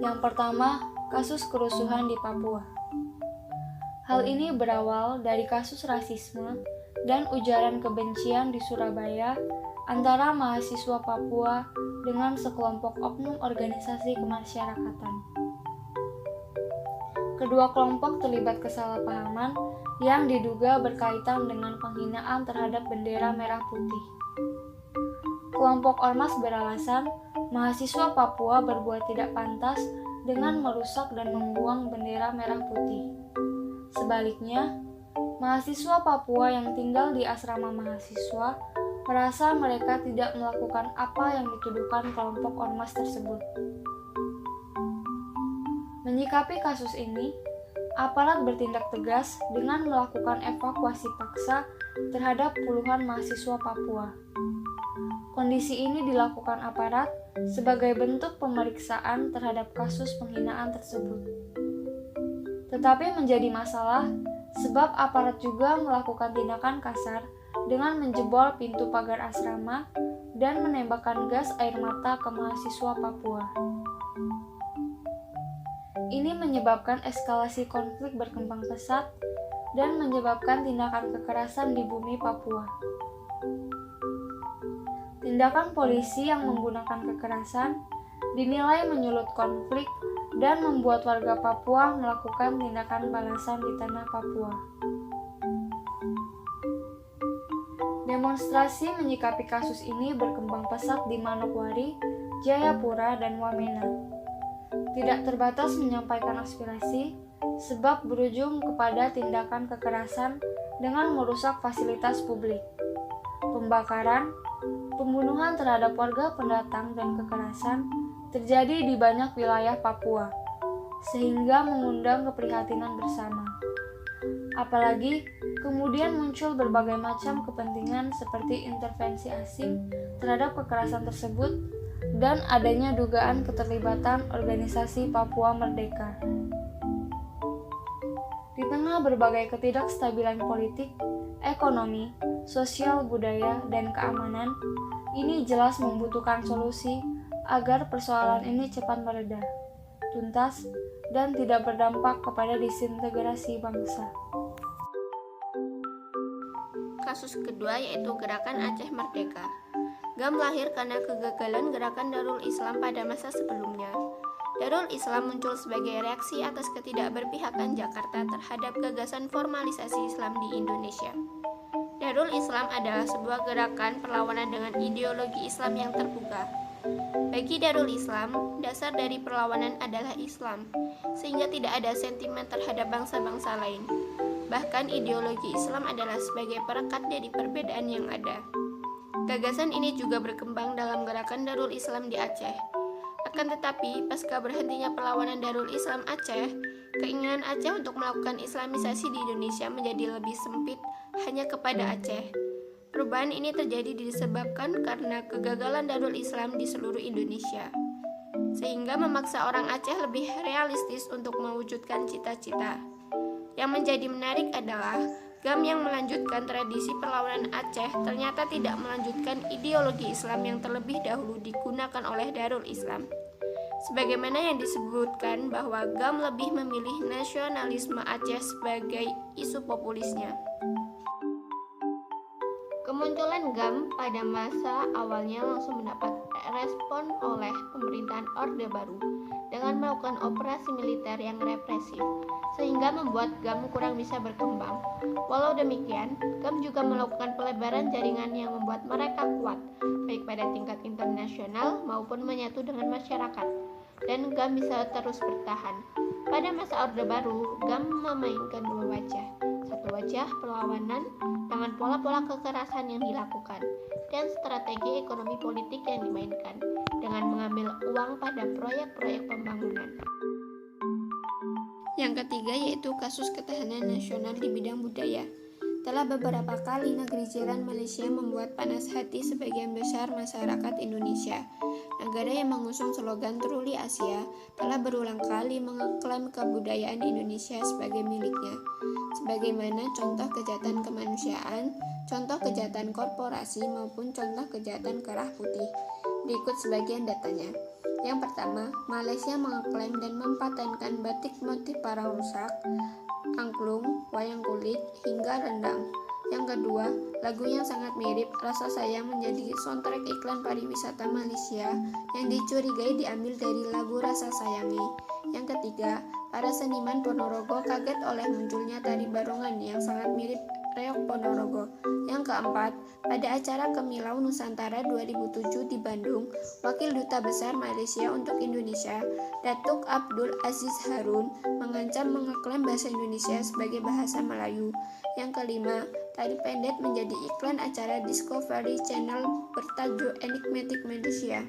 Yang pertama, kasus kerusuhan di Papua. Hal ini berawal dari kasus rasisme dan ujaran kebencian di Surabaya antara mahasiswa Papua dengan sekelompok oknum organisasi kemasyarakatan. Kedua kelompok terlibat kesalahpahaman yang diduga berkaitan dengan penghinaan terhadap bendera merah putih. Kelompok ormas beralasan mahasiswa Papua berbuat tidak pantas dengan merusak dan membuang bendera merah putih. Sebaliknya, mahasiswa Papua yang tinggal di asrama mahasiswa merasa mereka tidak melakukan apa yang dituduhkan kelompok ormas tersebut. Menyikapi kasus ini, aparat bertindak tegas dengan melakukan evakuasi paksa terhadap puluhan mahasiswa Papua. Kondisi ini dilakukan aparat sebagai bentuk pemeriksaan terhadap kasus penghinaan tersebut. Tetapi menjadi masalah sebab aparat juga melakukan tindakan kasar dengan menjebol pintu pagar asrama dan menembakkan gas air mata ke mahasiswa Papua. Ini menyebabkan eskalasi konflik berkembang pesat dan menyebabkan tindakan kekerasan di bumi Papua. Tindakan polisi yang menggunakan kekerasan dinilai menyulut konflik dan membuat warga Papua melakukan tindakan balasan di tanah Papua. Demonstrasi menyikapi kasus ini berkembang pesat di Manokwari, Jayapura, dan Wamena. Tidak terbatas menyampaikan aspirasi, sebab berujung kepada tindakan kekerasan dengan merusak fasilitas publik, pembakaran, pembunuhan terhadap warga pendatang dan kekerasan terjadi di banyak wilayah Papua, sehingga mengundang keprihatinan bersama. Apalagi kemudian muncul berbagai macam kepentingan seperti intervensi asing terhadap kekerasan tersebut dan adanya dugaan keterlibatan organisasi Papua Merdeka. Di tengah berbagai ketidakstabilan politik, ekonomi, sosial, budaya, dan keamanan, ini jelas membutuhkan solusi agar persoalan ini cepat mereda, tuntas, dan tidak berdampak kepada disintegrasi bangsa. Kasus kedua yaitu Gerakan Aceh Merdeka. GAM lahir karena kegagalan gerakan Darul Islam pada masa sebelumnya. Darul Islam muncul sebagai reaksi atas ketidakberpihakan Jakarta terhadap gagasan formalisasi Islam di Indonesia. Darul Islam adalah sebuah gerakan perlawanan dengan ideologi Islam yang terbuka. Bagi Darul Islam, dasar dari perlawanan adalah Islam, sehingga tidak ada sentimen terhadap bangsa-bangsa lain. Bahkan ideologi Islam adalah sebagai perekat dari perbedaan yang ada. Gagasan ini juga berkembang dalam gerakan Darul Islam di Aceh. Akan tetapi, pasca berhentinya perlawanan Darul Islam Aceh, keinginan Aceh untuk melakukan Islamisasi di Indonesia menjadi lebih sempit hanya kepada Aceh. Perubahan ini terjadi disebabkan karena kegagalan Darul Islam di seluruh Indonesia, sehingga memaksa orang Aceh lebih realistis untuk mewujudkan cita-cita. Yang menjadi menarik adalah GAM yang melanjutkan tradisi perlawanan Aceh ternyata tidak melanjutkan ideologi Islam yang terlebih dahulu digunakan oleh Darul Islam. Sebagaimana yang disebutkan bahwa GAM lebih memilih nasionalisme Aceh sebagai isu populisnya. Kemunculan GAM pada masa awalnya langsung mendapat respon oleh pemerintahan Orde Baru dengan melakukan operasi militer yang represif, sehingga membuat GAM kurang bisa berkembang. Walau demikian, GAM juga melakukan pelebaran jaringan yang membuat mereka kuat, baik pada tingkat internasional maupun menyatu dengan masyarakat, dan GAM bisa terus bertahan. Pada masa Orde Baru, GAM memainkan dua wajah. Satu wajah perlawanan dengan pola-pola kekerasan yang dilakukan, dan strategi ekonomi politik yang dimainkan dengan mengambil uang pada proyek-proyek pembangunan. Yang ketiga yaitu kasus ketahanan nasional di bidang budaya. Telah beberapa kali negeri jiran Malaysia membuat panas hati sebagian besar masyarakat Indonesia. Negara yang mengusung slogan Truly Asia telah berulang kali mengeklaim kebudayaan Indonesia sebagai miliknya. Sebagaimana contoh kejahatan kemanusiaan, contoh kejahatan korporasi maupun contoh kejahatan kerah putih. Berikut sebagian datanya. Yang pertama, Malaysia mengeklaim dan mempatenkan batik motif parang rusak, angklung, wayang kulit, hingga rendang. Yang kedua, lagu yang sangat mirip Rasa Sayang menjadi soundtrack iklan pariwisata Malaysia yang dicurigai diambil dari lagu Rasa Sayangi. Yang ketiga, para seniman Ponorogo kaget oleh munculnya tari barongan yang sangat mirip reok Ponorogo. Yang keempat, pada acara Kemilau Nusantara 2007 di Bandung, Wakil Duta Besar Malaysia untuk Indonesia, Datuk Abdul Aziz Harun, mengancam mengeklaim bahasa Indonesia sebagai bahasa Melayu. Yang kelima, tari pendek menjadi iklan acara Discovery Channel bertajuk Enigmatic Malaysia.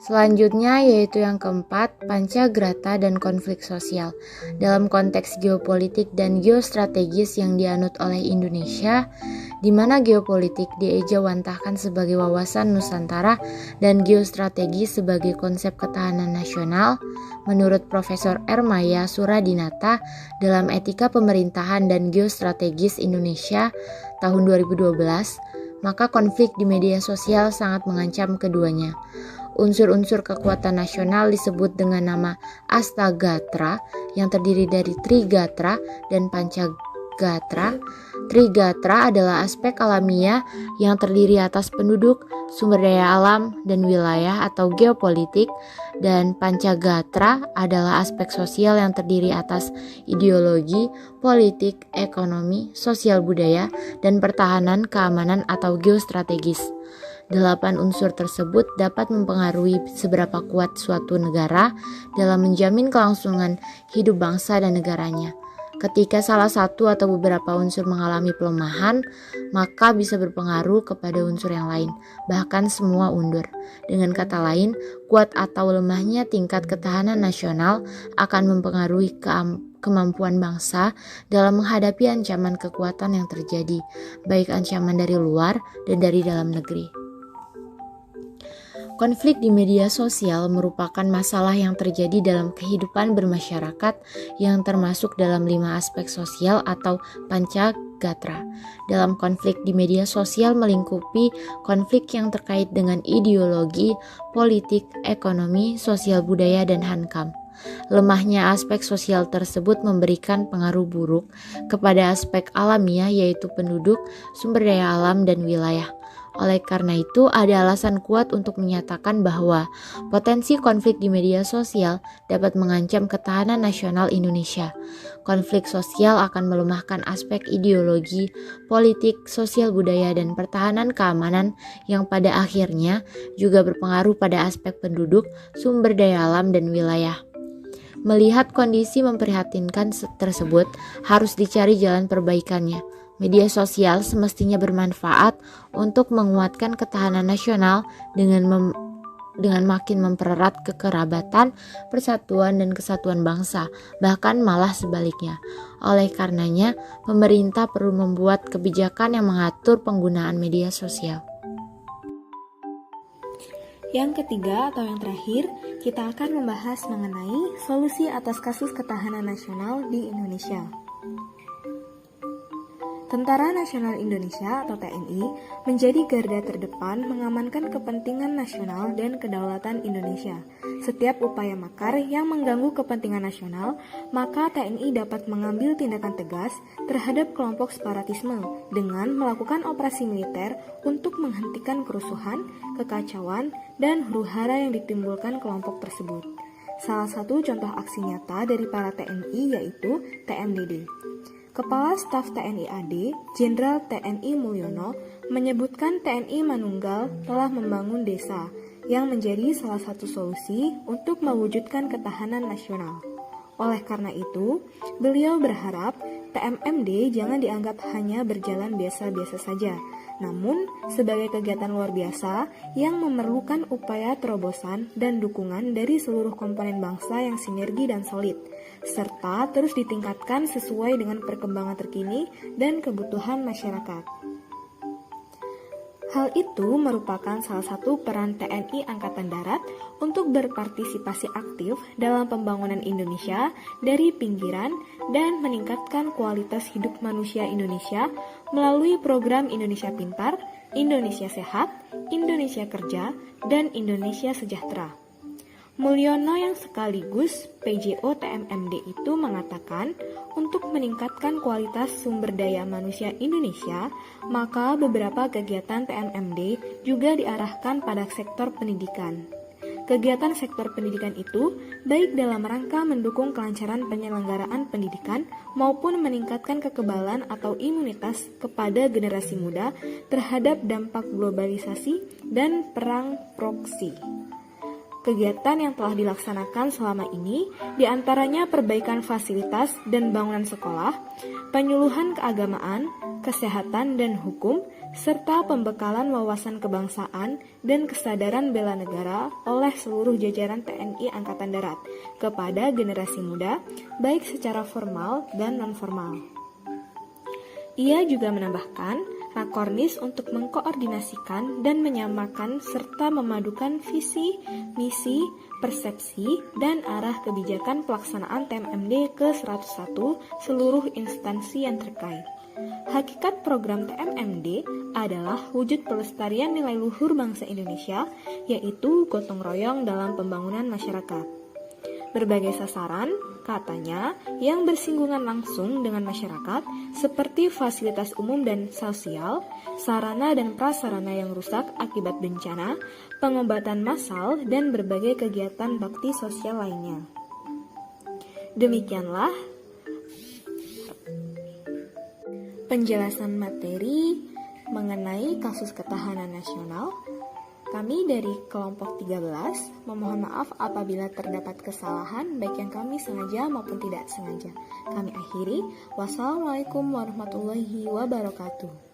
Selanjutnya yaitu yang keempat, pancagrata dan konflik sosial. Dalam konteks geopolitik dan geostrategis yang dianut oleh Indonesia, di mana geopolitik diejawantahkan sebagai wawasan Nusantara dan geostrategi sebagai konsep ketahanan nasional, menurut Profesor Ermaya Suradinata dalam Etika Pemerintahan dan Geostrategis Indonesia tahun 2012, maka konflik di media sosial sangat mengancam keduanya. Unsur-unsur kekuatan nasional disebut dengan nama Astagatra yang terdiri dari Trigatra dan Pancagatra. Trigatra adalah aspek alamiah yang terdiri atas penduduk, sumber daya alam, dan wilayah atau geopolitik, dan Pancagatra adalah aspek sosial yang terdiri atas ideologi, politik, ekonomi, sosial budaya, dan pertahanan, keamanan atau geostrategis. 8 unsur tersebut dapat mempengaruhi seberapa kuat suatu negara dalam menjamin kelangsungan hidup bangsa dan negaranya. Ketika salah satu atau beberapa unsur mengalami pelemahan, maka bisa berpengaruh kepada unsur yang lain, bahkan semua unsur. Dengan kata lain, kuat atau lemahnya tingkat ketahanan nasional akan mempengaruhi kemampuan bangsa dalam menghadapi ancaman kekuatan yang terjadi, baik ancaman dari luar dan dari dalam negeri. Konflik di media sosial merupakan masalah yang terjadi dalam kehidupan bermasyarakat yang termasuk dalam 5 aspek sosial atau pancagatra. Dalam konflik di media sosial melingkupi konflik yang terkait dengan ideologi, politik, ekonomi, sosial budaya, dan hankam. Lemahnya aspek sosial tersebut memberikan pengaruh buruk kepada aspek alamiah yaitu penduduk, sumber daya alam, dan wilayah. Oleh karena itu, ada alasan kuat untuk menyatakan bahwa potensi konflik di media sosial dapat mengancam ketahanan nasional Indonesia. Konflik sosial akan melemahkan aspek ideologi, politik, sosial budaya, dan pertahanan keamanan yang pada akhirnya juga berpengaruh pada aspek penduduk, sumber daya alam, dan wilayah. Melihat kondisi memprihatinkan tersebut, harus dicari jalan perbaikannya. Media sosial semestinya bermanfaat untuk menguatkan ketahanan nasional dengan makin mempererat kekerabatan, persatuan, dan kesatuan bangsa, bahkan malah sebaliknya. Oleh karenanya, pemerintah perlu membuat kebijakan yang mengatur penggunaan media sosial. Yang ketiga atau yang terakhir, kita akan membahas mengenai solusi atas kasus ketahanan nasional di Indonesia. Tentara Nasional Indonesia atau TNI menjadi garda terdepan mengamankan kepentingan nasional dan kedaulatan Indonesia. Setiap upaya makar yang mengganggu kepentingan nasional, maka TNI dapat mengambil tindakan tegas terhadap kelompok separatisme dengan melakukan operasi militer untuk menghentikan kerusuhan, kekacauan, dan huru-hara yang ditimbulkan kelompok tersebut. Salah satu contoh aksi nyata dari para TNI yaitu TMDD. Kepala Staf TNI AD, Jenderal TNI Mulyono, menyebutkan TNI Manunggal telah membangun desa yang menjadi salah satu solusi untuk mewujudkan ketahanan nasional. Oleh karena itu, beliau berharap TMMD jangan dianggap hanya berjalan biasa-biasa saja, namun sebagai kegiatan luar biasa yang memerlukan upaya terobosan dan dukungan dari seluruh komponen bangsa yang sinergi dan solid, serta terus ditingkatkan sesuai dengan perkembangan terkini dan kebutuhan masyarakat. Hal itu merupakan salah satu peran TNI Angkatan Darat untuk berpartisipasi aktif dalam pembangunan Indonesia dari pinggiran dan meningkatkan kualitas hidup manusia Indonesia melalui program Indonesia Pintar, Indonesia Sehat, Indonesia Kerja, dan Indonesia Sejahtera. Mulyono yang sekaligus PJO TMMD itu mengatakan, untuk meningkatkan kualitas sumber daya manusia Indonesia, maka beberapa kegiatan TMMD juga diarahkan pada sektor pendidikan. Kegiatan sektor pendidikan itu baik dalam rangka mendukung kelancaran penyelenggaraan pendidikan maupun meningkatkan kekebalan atau imunitas kepada generasi muda terhadap dampak globalisasi dan perang proksi. Kegiatan yang telah dilaksanakan selama ini diantaranya perbaikan fasilitas dan bangunan sekolah, penyuluhan keagamaan, kesehatan dan hukum, serta pembekalan wawasan kebangsaan dan kesadaran bela negara oleh seluruh jajaran TNI Angkatan Darat kepada generasi muda, baik secara formal dan non-formal. Ia juga menambahkan, Rakornis untuk mengkoordinasikan dan menyamakan serta memadukan visi, misi, persepsi, dan arah kebijakan pelaksanaan TMMD ke-101 seluruh instansi yang terkait. Hakikat program TMMD adalah wujud pelestarian nilai luhur bangsa Indonesia, yaitu gotong royong dalam pembangunan masyarakat. Berbagai sasaran, katanya, yang bersinggungan langsung dengan masyarakat, seperti fasilitas umum dan sosial, sarana dan prasarana yang rusak akibat bencana, pengobatan massal, dan berbagai kegiatan bakti sosial lainnya. Demikianlah penjelasan materi mengenai kasus ketahanan nasional. Kami dari kelompok 13 memohon maaf apabila terdapat kesalahan baik yang kami sengaja maupun tidak sengaja. Kami akhiri. Wassalamualaikum warahmatullahi wabarakatuh.